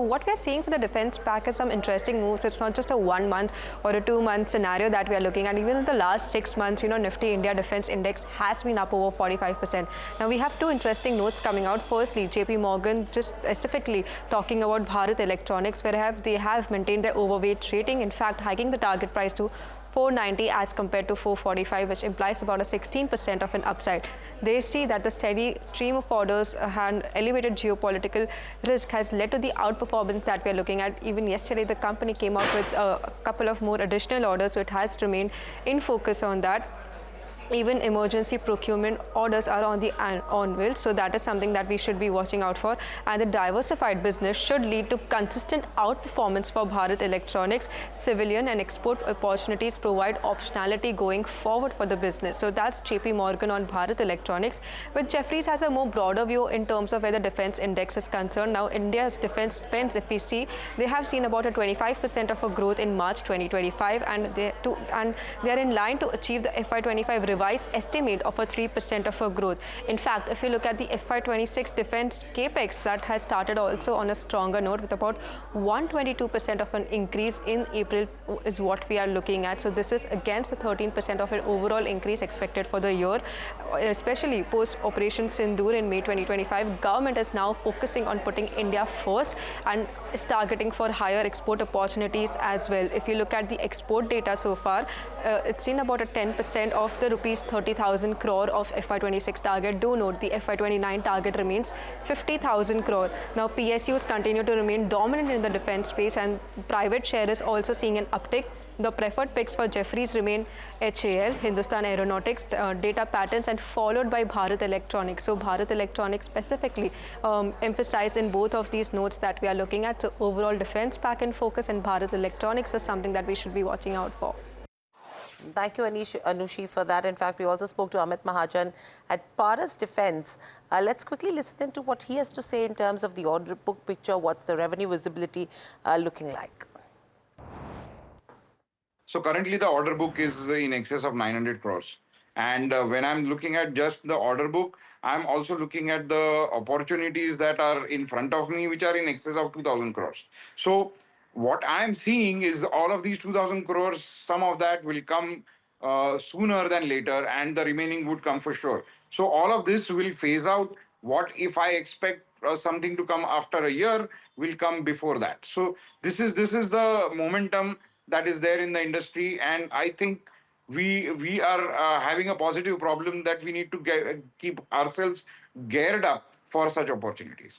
what we're seeing for the defense pack is some interesting moves. It's not just a 1 month or a 2 month scenario that we are looking at. Even in the last 6 months, Nifty India Defense Index has been up over 45%. Now we have two interesting notes coming out. Firstly, JP Morgan just specifically talking about Bharat Electronics, where they have maintained their overweight rating, in fact hiking the target price to 490 as compared to 445, which implies about a 16% of an upside. They see that the steady stream of orders and elevated geopolitical risk has led to the outperformance that we are looking at. Even yesterday, the company came out with a couple of more additional orders, so it has remained in focus on that. Even emergency procurement orders are on the anvil, so that is something that we should be watching out for. And the diversified business should lead to consistent outperformance for Bharat Electronics. Civilian and export opportunities provide optionality going forward for the business. So that's JP Morgan on Bharat Electronics. But Jefferies has a more broader view in terms of where the defense index is concerned. Now, India's defense spends, if we see, they have seen about a 25% of a growth in March 2025, and they are in line to achieve the FY25 revised estimate of a 3% of a growth. In fact, if you look at the FY26 defense capex, that has started also on a stronger note with about 122% of an increase in April is what we are looking at. So this is against the 13% of an overall increase expected for the year, especially post Operation Sindoor in May 2025. Government is now focusing on putting India first and is targeting for higher export opportunities as well. If you look at the export data so far, it's seen about a 10% of the rupees 30,000 crore of FY26 target. Do note the FY29 target remains 50,000 crore. Now PSUs continue to remain dominant in the defense space, and private share is also seeing an uptick. The preferred picks for Jefferies remain HAL, Hindustan Aeronautics, Data Patterns, and followed by Bharat Electronics. So Bharat Electronics specifically emphasized in both of these notes that we are looking at. So overall defense pack in focus, and Bharat Electronics is something that we should be watching out for. Thank you, Anushi, for that. In fact, we also spoke to Amit Mahajan at Paras Defense. Let's quickly listen in to what he has to say in terms of the order book picture. What's the revenue visibility looking like? So currently the order book is in excess of 900 crores. And when I'm looking at just the order book, I'm also looking at the opportunities that are in front of me, which are in excess of 2,000 crores. So what I'm seeing is all of these 2,000 crores, some of that will come sooner than later, and the remaining would come for sure. So all of this will phase out. What if I expect something to come after a year will come before that. So this is the momentum that is there in the industry, and I think we are having a positive problem that we need to keep ourselves geared up for such opportunities.